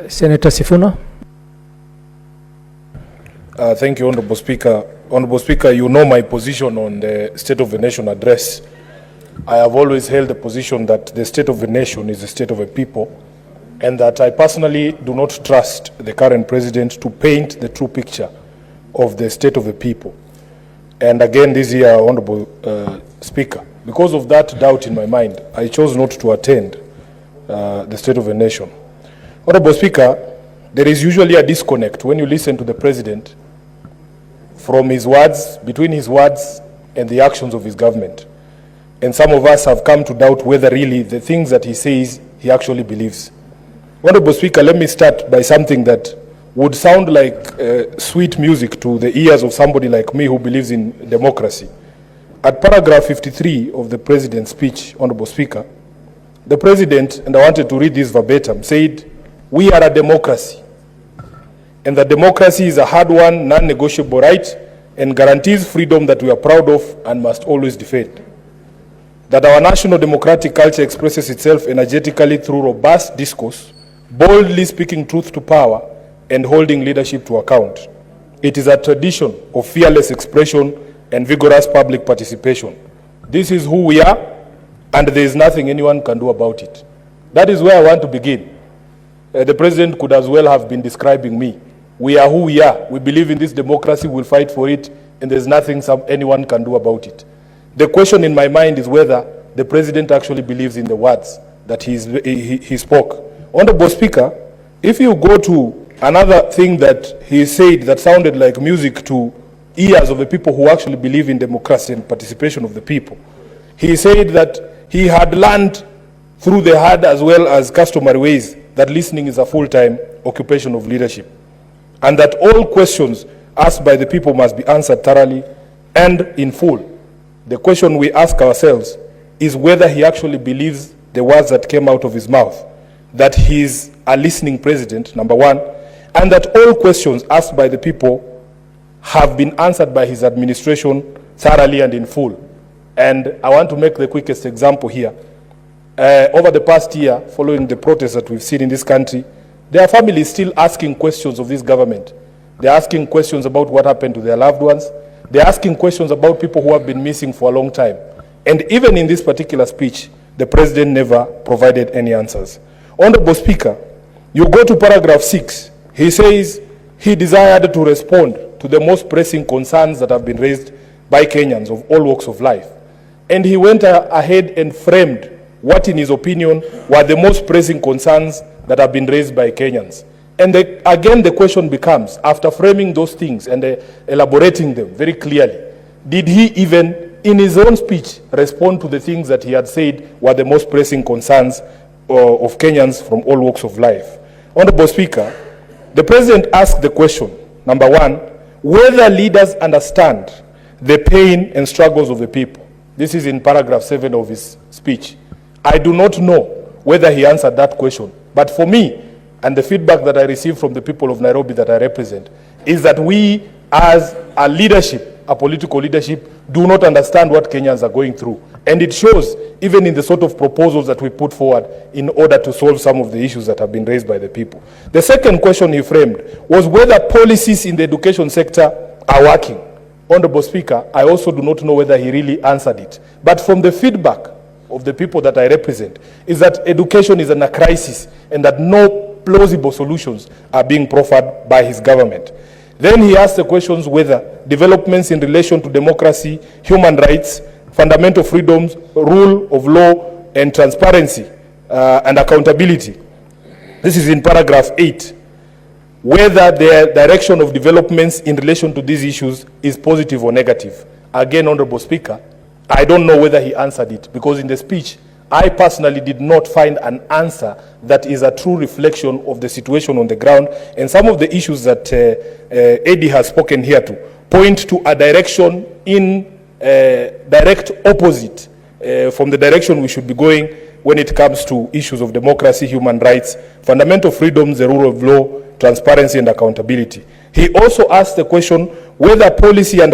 Senator Sifuna. Thank you, Honorable Speaker. Honorable Speaker, you know my position on the State of the Nation address. I have always held the position that the state of the nation is the state of a people, and that I personally do not trust the current president to paint the true picture of the state of the people. And again, this year, Honorable Speaker, because of that doubt in my mind, I chose not to attend the State of the Nation. Honorable Speaker, there is usually a disconnect when you listen to the president from his words, between his words and the actions of his government. And some of us have come to doubt whether really the things that he says, he actually believes. Honorable Speaker, let me start by something that would sound like sweet music to the ears of somebody like me who believes in democracy. At paragraph 53 of the president's speech, Honorable Speaker, the president, and I wanted to read this verbatim, said, "We are a democracy, and the democracy is a hard-won, non-negotiable right and guarantees freedom that we are proud of and must always defend. That our national democratic culture expresses itself energetically through robust discourse, boldly speaking truth to power, and holding leadership to account. It is a tradition of fearless expression and vigorous public participation. This is who we are, and there is nothing anyone can do about it." That is where I want to begin. The president could as well have been describing me. We are who we are. We believe in this democracy. We'll fight for it, and there's nothing anyone can do about it. The question in my mind is whether the president actually believes in the words that he spoke. Honorable Speaker, if you go to another thing that he said that sounded like music to ears of the people who actually believe in democracy and participation of the people, he said that he had learned through the hard as well as customary ways that listening is a full-time occupation of leadership, and that all questions asked by the people must be answered thoroughly and in full. The question we ask ourselves is whether he actually believes the words that came out of his mouth, that he is a listening president, number one, and that all questions asked by the people have been answered by his administration thoroughly and in full. And I want to make the quickest example here. Over the past year, following the protests that we've seen in this country, there are families still asking questions of this government. They're asking questions about what happened to their loved ones. They're asking questions about people who have been missing for a long time. And even in this particular speech, the president never provided any answers. Honorable Speaker, you go to paragraph 6. He says he desired to respond to the most pressing concerns that have been raised by Kenyans of all walks of life. And he went ahead and framed what, in his opinion, were the most pressing concerns that have been raised by Kenyans. And again, the question becomes, after framing those things and elaborating them very clearly, did he even, in his own speech, respond to the things that he had said were the most pressing concerns of Kenyans from all walks of life? Honorable Speaker, the president asked the question, number one, whether leaders understand the pain and struggles of the people. This is in paragraph 7 of his speech. I do not know whether he answered that question, but for me, and the feedback that I received from the people of Nairobi that I represent, is that we as a leadership, a political leadership, do not understand what Kenyans are going through. And it shows even in the sort of proposals that we put forward in order to solve some of the issues that have been raised by the people. The second question he framed was whether policies in the education sector are working. Honorable Speaker, I also do not know whether he really answered it. But from the feedback of the people that I represent is that education is in a crisis and that no plausible solutions are being proffered by his government. Then he asked the questions whether developments in relation to democracy, human rights, fundamental freedoms, rule of law, and transparency and accountability. This is in paragraph 8. Whether the direction of developments in relation to these issues is positive or negative. Again, Honorable Speaker, I don't know whether he answered it, because in the speech, I personally did not find an answer that is a true reflection of the situation on the ground, and some of the issues that Eddie has spoken here to point to a direction in direct opposite from the direction we should be going when it comes to issues of democracy, human rights, fundamental freedoms, the rule of law, transparency and accountability. He also asked the question whether policy and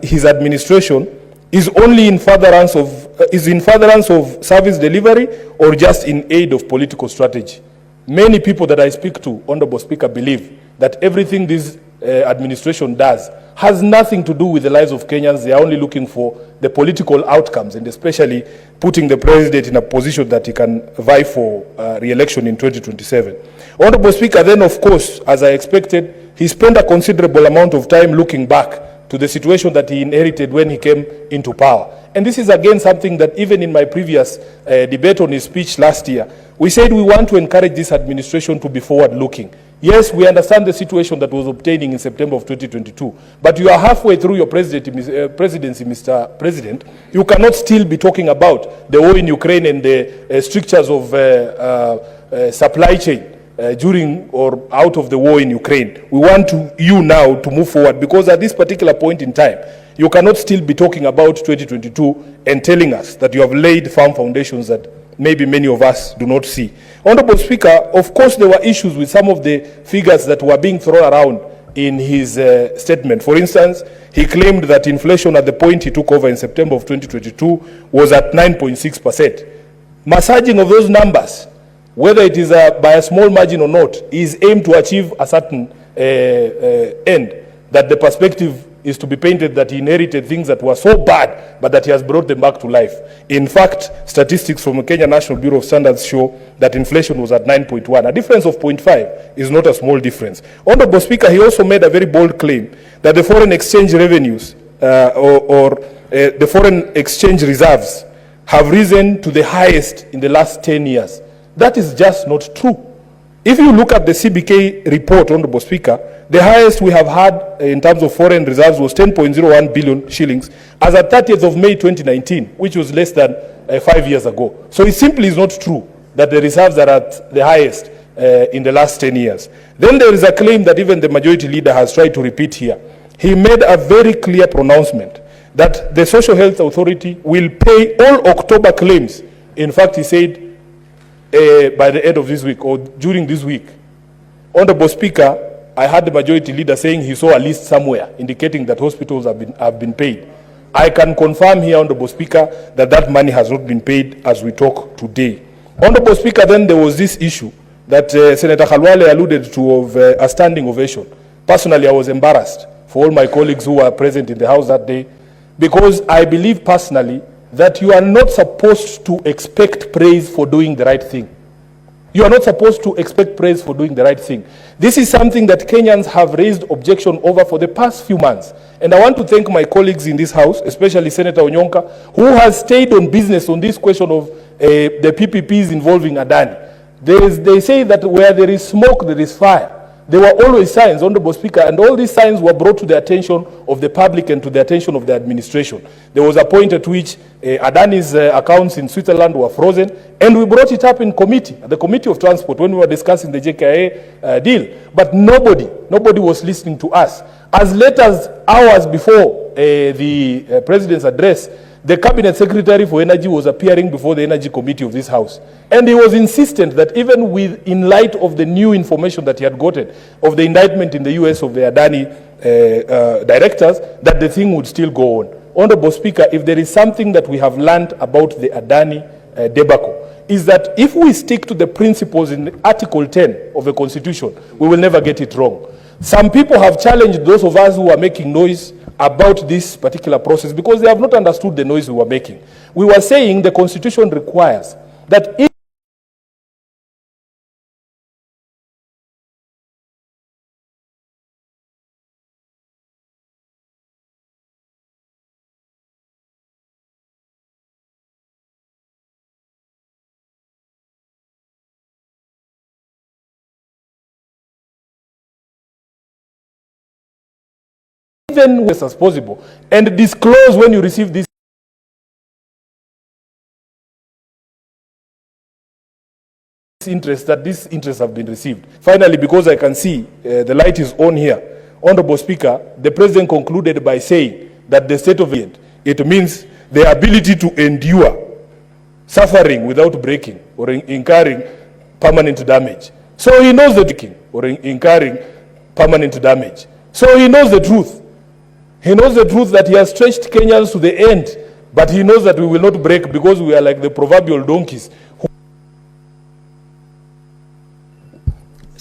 his administration is only in furtherance of service delivery or just in aid of political strategy. Many people that I speak to, Honorable Speaker, believe that everything this administration does has nothing to do with the lives of Kenyans. They are only looking for the political outcomes, and especially putting the president in a position that he can vie for re-election in 2027. Honorable Speaker, then of course, as I expected, he spent a considerable amount of time looking back to the situation that he inherited when he came into power. And this is again something that even in my previous debate on his speech last year, we said we want to encourage this administration to be forward-looking. Yes, we understand the situation that was obtaining in September of 2022, but you are halfway through your presidency, Mr. President. You cannot still be talking about the war in Ukraine and the strictures of supply chain during or out of the war in Ukraine. We want you now to move forward, because at this particular point in time, you cannot still be talking about 2022 and telling us that you have laid firm foundations that maybe many of us do not see. Honorable Speaker, of course there were issues with some of the figures that were being thrown around in his statement. For instance, he claimed that inflation at the point he took over in September of 2022 was at 9.6%. Massaging of those numbers, whether it is by a small margin or not, is aimed to achieve a certain end, that the perspective is to be painted that he inherited things that were so bad, but that he has brought them back to life. In fact, statistics from the Kenya National Bureau of Standards show that inflation was at 9.1. A difference of 0.5 is not a small difference. Honorable Speaker, he also made a very bold claim that the foreign exchange revenues the foreign exchange reserves have risen to the highest in the last 10 years. That is just not true. If you look at the CBK report, Honorable Speaker, the highest we have had in terms of foreign reserves was 10.01 billion shillings as at 30th of May 2019, which was less than 5 years ago. So it simply is not true that the reserves are at the highest in the last 10 years. Then there is a claim that even the majority leader has tried to repeat here. He made a very clear pronouncement that the Social Health Authority will pay all October claims. In fact, he said by the end of this week or during this week. Honorable Speaker, I heard the majority leader saying he saw a list somewhere indicating that hospitals have been paid. I can confirm here, Honorable Speaker, that that money has not been paid as we talk today. Honorable Speaker, then there was this issue that Senator Khalwale alluded to of a standing ovation. Personally, I was embarrassed for all my colleagues who were present in the House that day, because I believe personally that you are not supposed to expect praise for doing the right thing. You are not supposed to expect praise for doing the right thing. This is something that Kenyans have raised objection over for the past few months. And I want to thank my colleagues in this House, especially Senator Onyonka, who has stayed on business on this question of the PPPs involving Adani. They say that where there is smoke, there is fire. There were always signs, Honorable Speaker, and all these signs were brought to the attention of the public and to the attention of the administration. There was a point at which Adani's accounts in Switzerland were frozen, and we brought it up in committee, the Committee of Transport, when we were discussing the JKIA deal. But nobody was listening to us. As late as hours before the President's address, the Cabinet Secretary for Energy was appearing before the Energy Committee of this House. And he was insistent that even in light of the new information that he had gotten of the indictment in the US of the Adani directors, that the thing would still go on. Honorable Speaker, if there is something that we have learned about the Adani debacle, is that if we stick to the principles in Article 10 of the Constitution, we will never get it wrong. Some people have challenged those of us who are making noise about this particular process because they have not understood the noise we were making. We were saying the Constitution requires that if even as possible, and disclose when you receive this interest, that these interests have been received. Finally, because I can see the light is on here, Honorable Speaker, the President concluded by saying that the state of it means the ability to endure suffering without breaking or incurring permanent damage. So he knows the breaking or incurring permanent damage. So he knows the truth. He knows the truth that he has stretched Kenyans to the end, but he knows that we will not break because we are like the proverbial donkeys.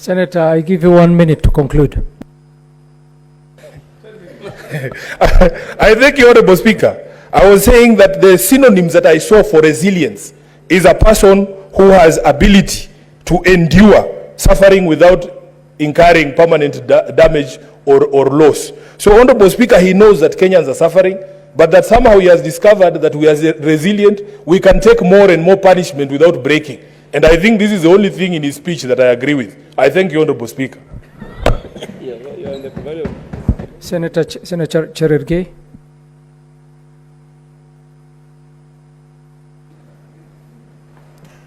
Senator, I give you 1 minute to conclude. I thank you, Honorable Speaker. I was saying that the synonyms that I saw for resilience is a person who has ability to endure suffering without incurring permanent damage or loss. So, Honorable Speaker, he knows that Kenyans are suffering, but that somehow he has discovered that we are resilient, we can take more and more punishment without breaking. And I think this is the only thing in his speech that I agree with. I thank you, Honorable Speaker. Senator Cherargei.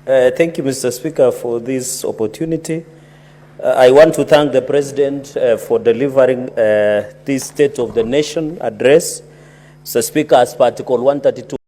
Thank you, Mr. Speaker, for this opportunity. I want to thank the President for delivering this State of the Nation address. Mr. Speaker, as per Article 132